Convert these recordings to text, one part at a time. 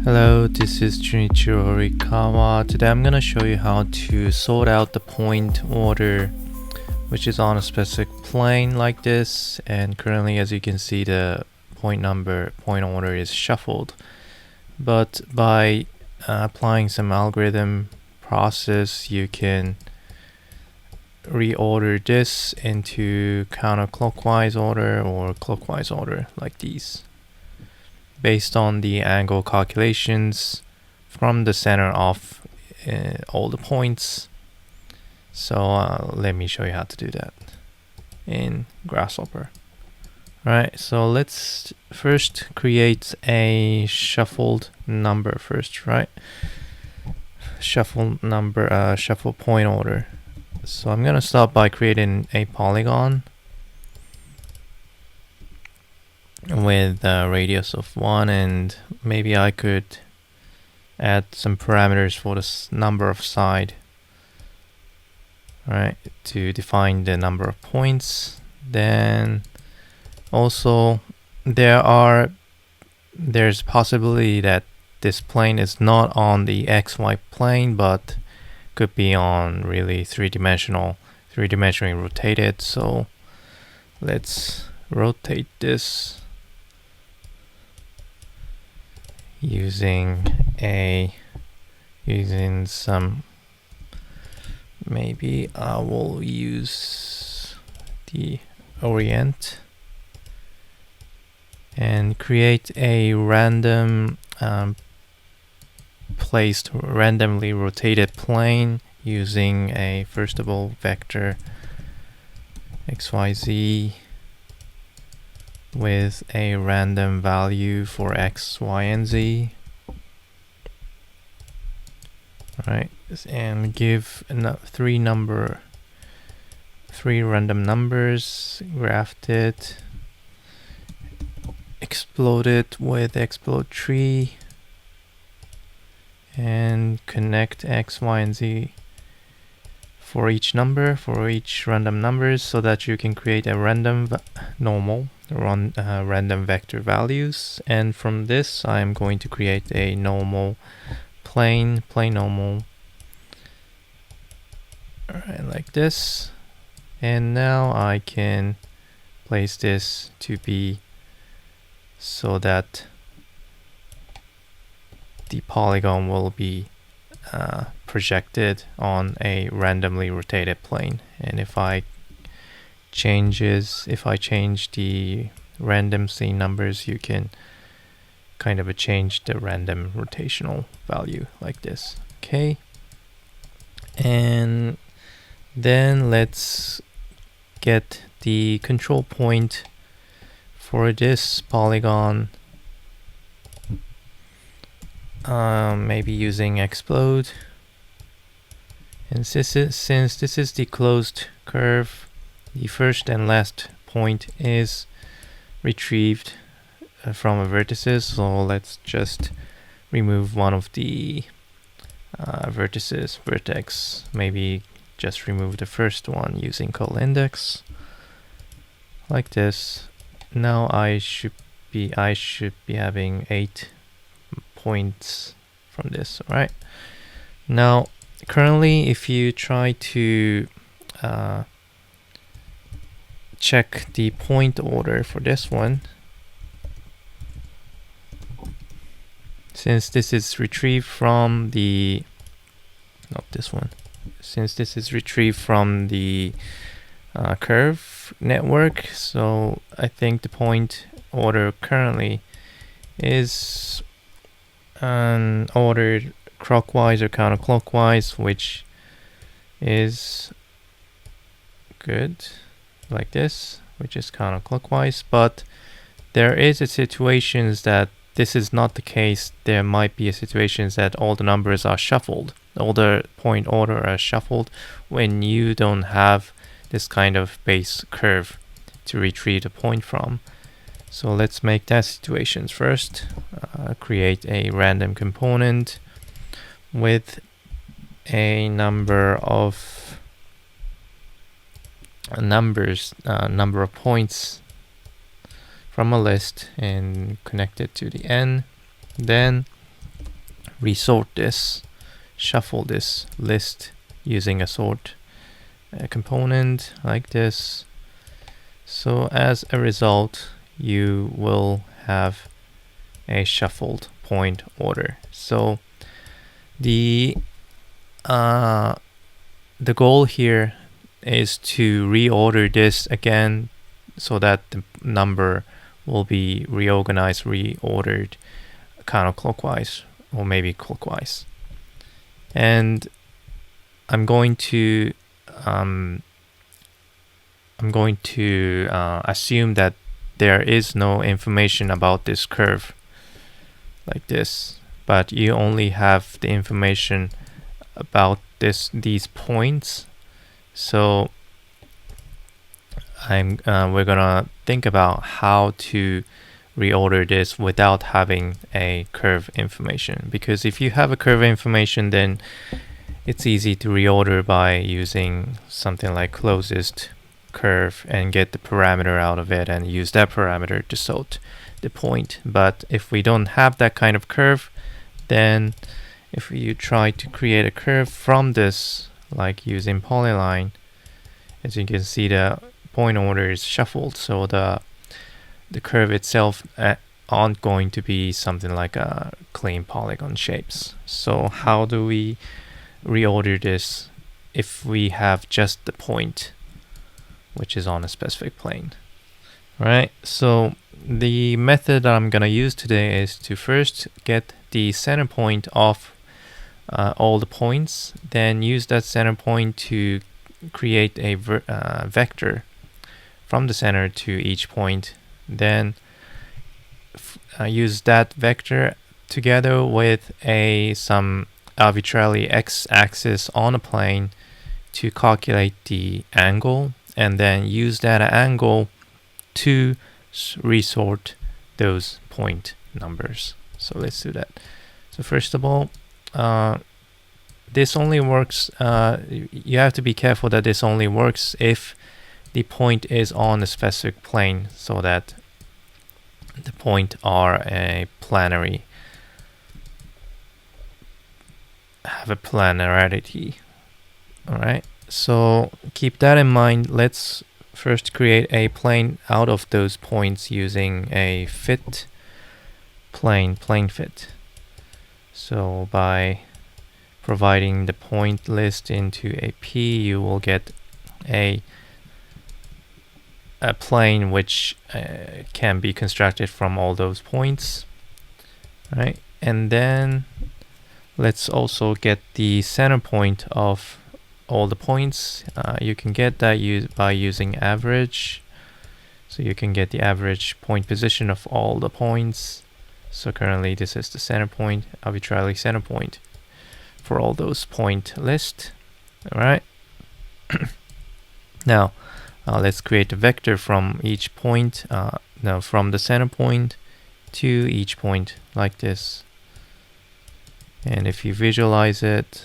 Hello, this is Junichiro Horikawa. Today I'm going to show you how to sort out the point order which is on a specific plane like this, and currently as you can see the point order is shuffled. But by applying some algorithm process you can reorder this into counterclockwise order or clockwise order like these, based on the angle calculations from the center of all the points. So let me show you how to do that in Grasshopper. Alright, so let's first create a shuffled number first, right? Shuffle point order. So I'm gonna start by creating a polygon with a radius of 1, and maybe I could add some parameters for the number of side, right, to define the number of points. Then also there's a possibility that this plane is not on the XY plane but could be on really three-dimensionally rotated. So let's rotate this using some, maybe I will use the orient and create a random placed randomly rotated plane using a first of all vector XYZ with a random value for X, Y, and Z. Alright, and give three random numbers, graphed it, explode it with explode tree, and connect X, Y, and Z for each random numbers, so that you can create a random random vector values. And from this I am going to create a normal plane normal, alright, like this. And now I can place this to be so that the polygon will be projected on a randomly rotated plane. And if I change the random scene numbers, you can kind of change the random rotational value like this. Okay, and then let's get the control point for this polygon, maybe using explode. And since this is the closed curve, the first and last point is retrieved from a vertices, so let's just remove one of the vertex, maybe just remove the first one using call index like this. Now I should be having 8 points from this. All right, now currently if you try to check the point order for this one, since this is retrieved from the curve network, so I think the point order currently is ordered clockwise or counterclockwise, which is good, like this, which is counterclockwise. But there is a situations that this is not the case. There might be a situations that all the numbers are shuffled, all the point order are shuffled when you don't have this kind of base curve to retrieve a point from. So let's make that situations first. Create a random component with a number of number of points from a list and connect it to the n. Then resort this, shuffle this list using a sort component like this. So as a result, you will have a shuffled point order. So the goal here is to reorder this again so that the number will be reorganized, reordered counterclockwise or maybe clockwise. And I'm going to assume that there is no information about this curve like this, but you only have the information about these points. So we're gonna think about how to reorder this without having a curve information, because if you have a curve information, then it's easy to reorder by using something like closest curve and get the parameter out of it and use that parameter to sort the point. But if we don't have that kind of curve, then if you try to create a curve from this, like using polyline, as you can see, the point order is shuffled, so the curve itself aren't going to be something like a clean polygon shapes. So how do we reorder this if we have just the point which is on a specific plane? Right, so the method that I'm gonna use today is to first get the center point of all the points, then use that center point to create a vector from the center to each point, then use that vector together with some arbitrarily x-axis on a plane to calculate the angle, and then use that angle to resort those point numbers. So let's do that. So first of all, this only works, you have to be careful that this only works if the point is on a specific plane, so that the point are have a planarity. Alright, so keep that in mind. Let's first create a plane out of those points using a fit plane fit. So by providing the point list into a P, you will get a plane which can be constructed from all those points, right? And then let's also get the center point of all the points. You can get that by using average. So you can get the average point position of all the points. So currently this is the center point, arbitrarily center point for all those point list. All right. Now let's create a vector from each point, from the center point to each point like this. And if you visualize it,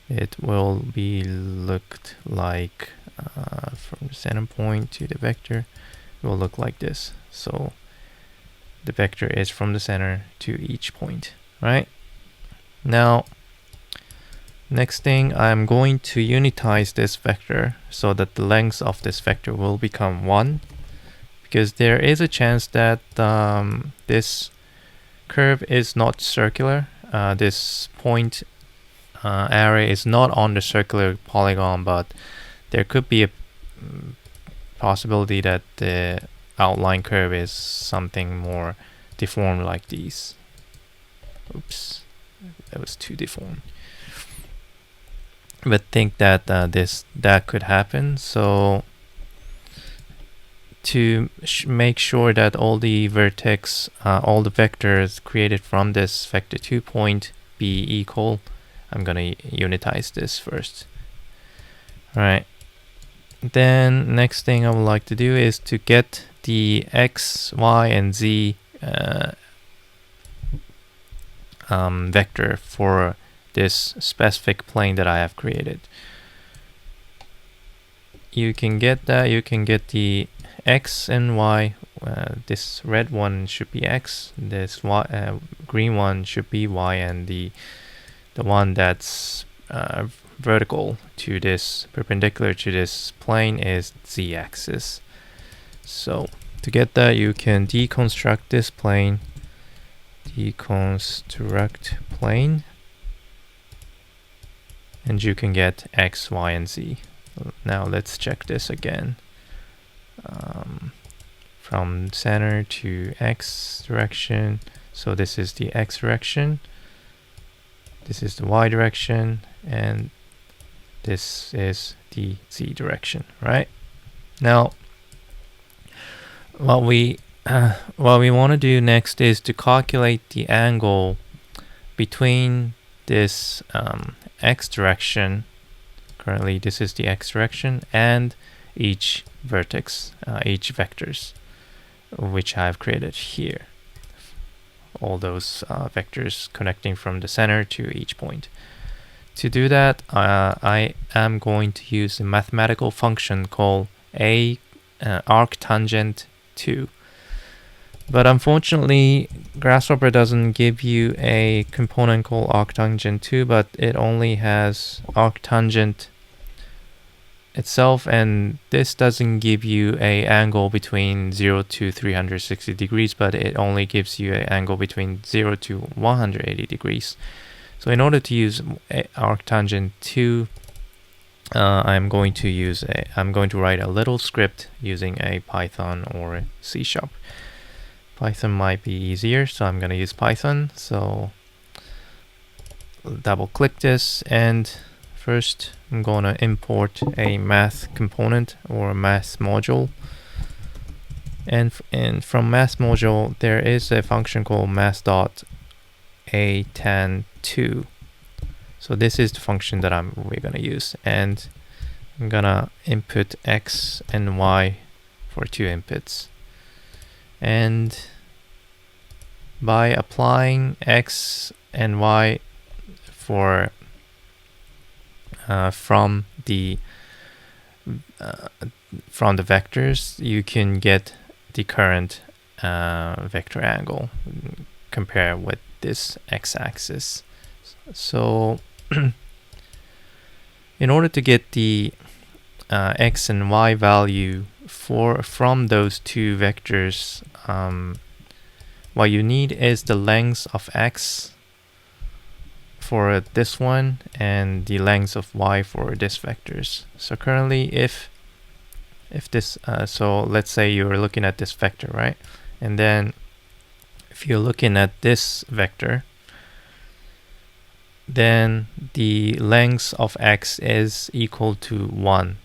it will be looked like from the center point to the vector, it will look like this. So the vector is from the center to each point, right? Now, next thing, I'm going to unitize this vector so that the length of this vector will become 1, because there is a chance that this curve is not circular. This point array is not on the circular polygon, but there could be a possibility that the outline curve is something more deformed like these. Oops, that was too deformed. But think that that could happen. So to make sure that all the vertex, all the vectors created from this vector2 point be equal, I'm gonna unitize this first. All right. Then next thing I would like to do is to get the x, y, and z vector for this specific plane that I have created. You can get that. You can get the x and y this red one should be x, this green one should be y, and the one that's vertical to this, perpendicular to this plane, is z-axis. So to get that, you can deconstruct this plane, deconstruct plane, and you can get x, y, and z. Now let's check this again. From center to x direction, so this is the x direction, this is the y direction, and this is the z direction, right? Now what we want to do next is to calculate the angle between this x direction, currently this is the x direction, and each vertex, each vectors, which I've created here. All those vectors connecting from the center to each point. To do that, I am going to use a mathematical function called arctangent 2. But unfortunately, Grasshopper doesn't give you a component called arctangent 2, but it only has arctangent itself, and this doesn't give you a angle between 0 to 360 degrees, but it only gives you an angle between 0 to 180 degrees. So in order to use arctangent 2, I'm going to write a little script using a Python or C#. Python might be easier, so I'm going to use Python. So double click this, and first I'm going to import a math component or a math module. And from math module, there is a function called math.atan2. So this is the function that we're going to use. And I'm going to input x and y for 2 inputs. And by applying x and y for from the vectors, you can get the current vector angle compared with this x-axis. So in order to get the x and y value from those 2 vectors, what you need is the length of x for this one and the length of y for this vectors. So currently, if this, so let's say you're looking at this vector, right? And then if you're looking at this vector, then the length of x is equal to 1,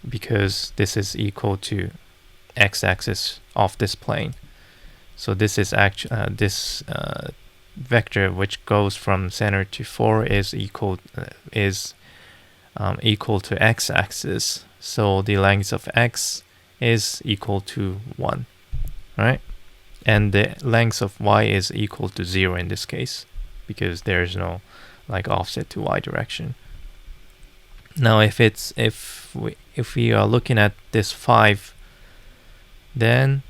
because this is equal to x-axis of this plane. So this is actually this vector which goes from center to 4 is equal to x-axis. So the length of x is equal to 1, right? And the length of y is equal to 0 in this case, because there's no like offset to y direction. Now if we are looking at this 5, then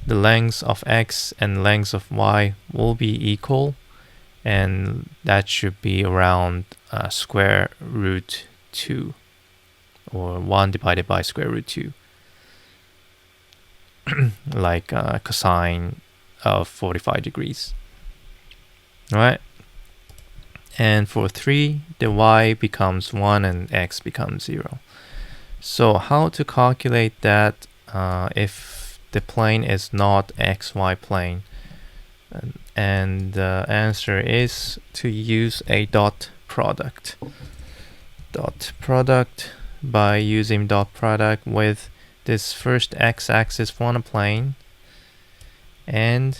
the length of x and length of y will be equal, and that should be around square root 2, or 1 divided by square root 2, like cosine of 45 degrees. All right. And for 3, the y becomes 1 and x becomes 0. So how to calculate that if the plane is not xy plane? And the answer is to use a dot product. Dot product, by using dot product with this first x-axis on a plane and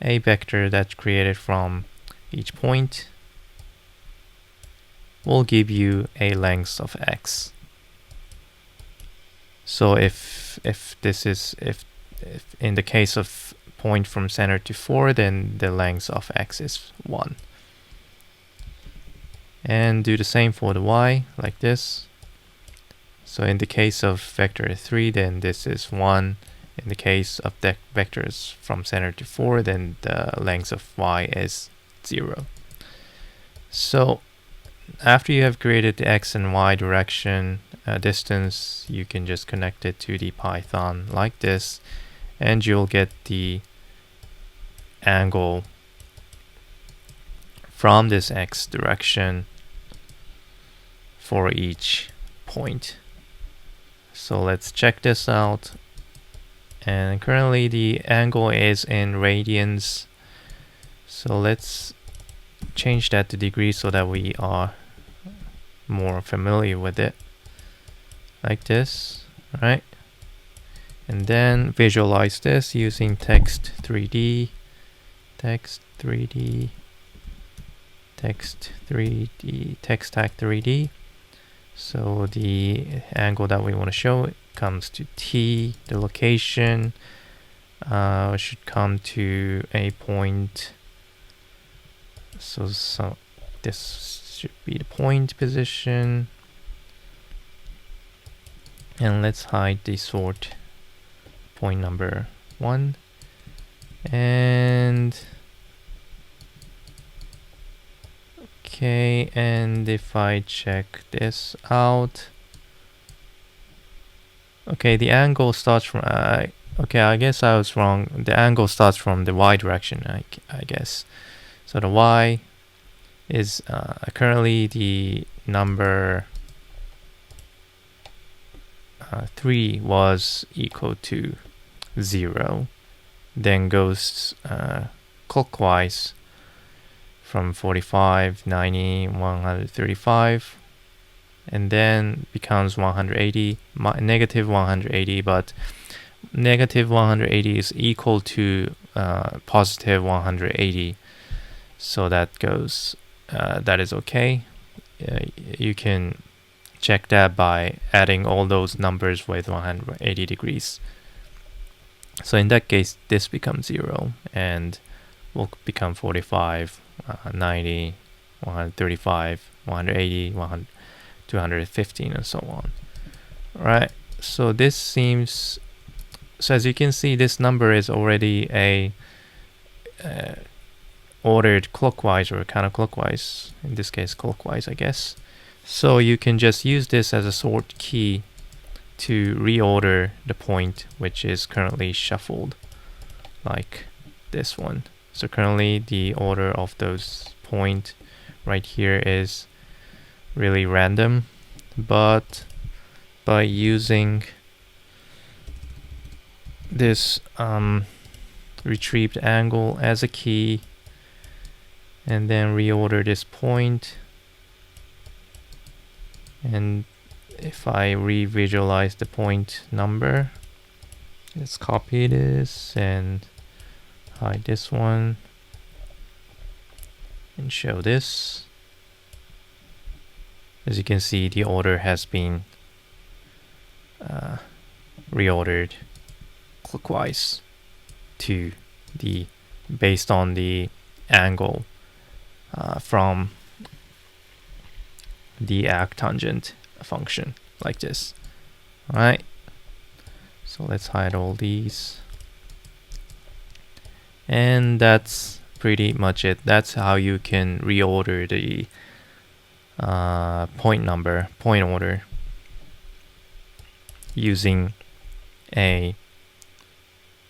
a vector that's created from each point, will give you a length of x. So if in the case of point from center to 4, then the length of x is 1. And do the same for the y, like this. So in the case of vector 3, then this is 1, In the case of the vectors from center to 4, then the length of y is 0. So after you have created the x and y direction distance, you can just connect it to the Python like this, and you'll get the angle from this x direction for each point. So let's check this out. And currently the angle is in radians. So let's change that to degrees so that we are more familiar with it. Like this, right? And then visualize this using text 3D, text 3D, text 3D, text tag 3D. So the angle that we want to show comes to T, the location should come to a point. So this should be the point position. And let's hide the sort point number 1. And okay, and if I check this out, okay, the angle starts from okay, I guess I was wrong. The angle starts from the y direction, I guess. So the y is currently the number 3 was equal to 0, then goes clockwise from 45, 90, 135, and then becomes 180, negative 180, but negative 180 is equal to positive 180, so that goes, that is okay. You can check that by adding all those numbers with 180 degrees. So in that case, this becomes 0 and will become 45, 90, 135, 180, 215, and so on. Right. So this seems, so as you can see, this number is already a ordered clockwise or counterclockwise. In this case, clockwise, I guess. So you can just use this as a sort key to reorder the point which is currently shuffled, like this one. So currently the order of those point right here is really random, but by using this retrieved angle as a key and then reorder this point, and if I revisualize the point number, let's copy this and hide this one and show this. As you can see, the order has been reordered clockwise to the based on the angle from the arctangent function, like this. All right, so let's hide all these, and that's pretty much it. That's how you can reorder the point order using a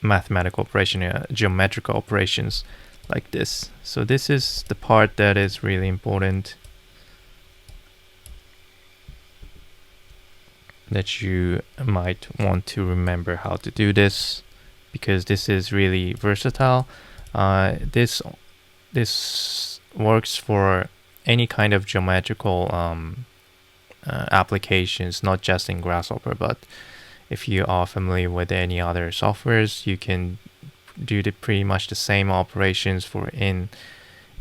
mathematical operation, geometrical operations like this. So this is the part that is really important, that you might want to remember how to do this, because this is really versatile. This works for any kind of geometrical applications, not just in Grasshopper, but if you are familiar with any other softwares, you can do pretty much the same operations for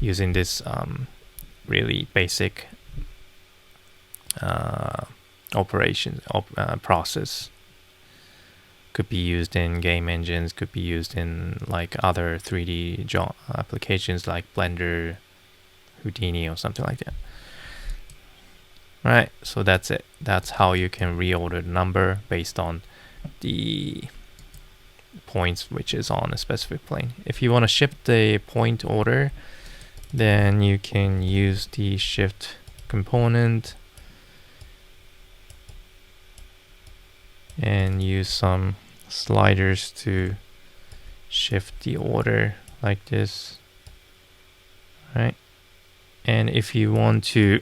using this really basic process. Could be used in game engines, could be used in like other 3D applications like Blender, Houdini, or something like that. Right, so that's it. That's how you can reorder the number based on the points which is on a specific plane. If you want to shift the point order, then you can use the shift component and use some sliders to shift the order like this. Right, and if you want to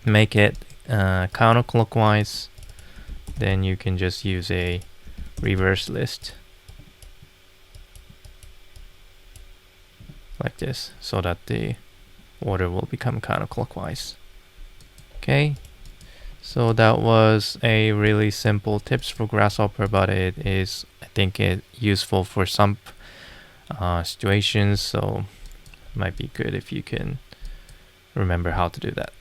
make it counterclockwise, then you can just use a reverse list like this, so that the order will become counterclockwise. Okay, so that was a really simple tips for Grasshopper, but it is, I think, it useful for some situations, so it might be good if you can remember how to do that.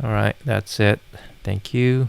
All right, that's it. Thank you.